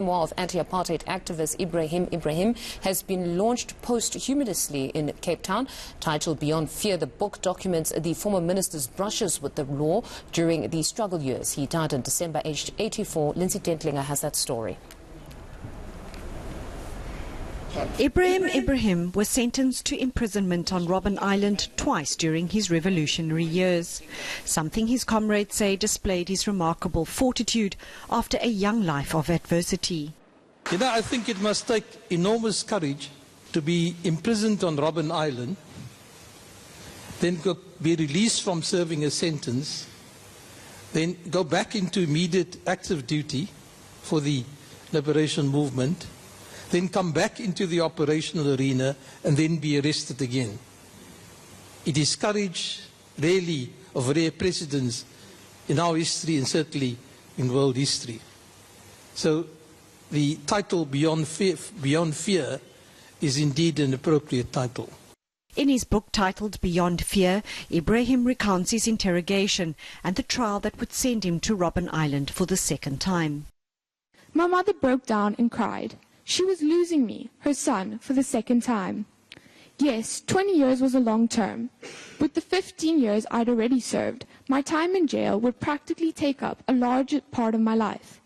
Memoir of anti-apartheid activist Ebrahim Ebrahim has been launched posthumously in Cape Town. Titled Beyond Fear, the book documents the former minister's brushes with the law during the struggle years. He died in December, aged 84. Lindsay Dentlinger has that story. Ebrahim Ebrahim was sentenced to imprisonment on Robben Island twice during his revolutionary years, something his comrades say displayed his remarkable fortitude after a young life of adversity. You know, I think it must take enormous courage to be imprisoned on Robben Island, then be released from serving a sentence, then go back into immediate active duty for the liberation movement, then come back into the operational arena and then be arrested again. It is courage really of rare precedence in our history and certainly in world history. So the title Beyond Fear is indeed an appropriate title. In his book titled Beyond Fear, Ebrahim recounts his interrogation and the trial that would send him to Robben Island for the second time. My mother broke down and cried. She was losing me, her son, for the second time. Yes, 20 years was a long term. With the 15 years I'd already served, my time in jail would practically take up a large part of my life.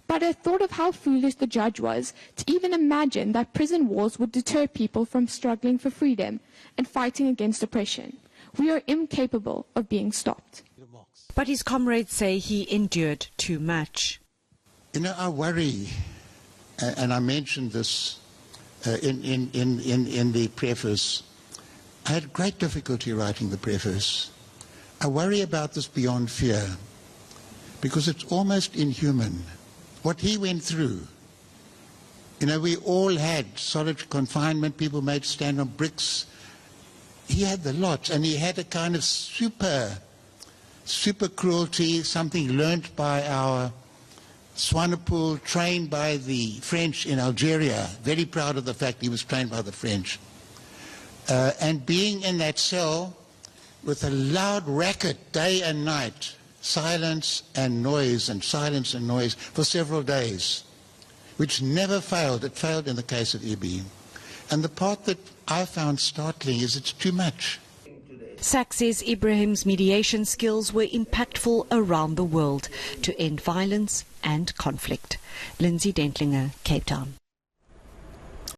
But I thought of how foolish the judge was to even imagine that prison walls would deter people from struggling for freedom and fighting against oppression. We are incapable of being stopped. But his comrades say he endured too much. You know, I worry. And I mentioned this in the preface. I had great difficulty writing the preface. I worry about this Beyond Fear because it's almost inhuman. What he went through, you know, we all had solitary confinement, people made to stand on bricks. He had the lot, and he had a kind of super cruelty, something learnt by our Swanepoel, trained by the French in Algeria, very proud of the fact he was trained by the French. And being in that cell with a loud racket day and night, silence and noise and silence and noise for several days, which never failed. It failed in the case of Ebrahim. And the part that I found startling is it's too much. Sachs says Ebrahim's mediation skills were impactful around the world to end violence and conflict. Lindsay Dentlinger, Cape Town.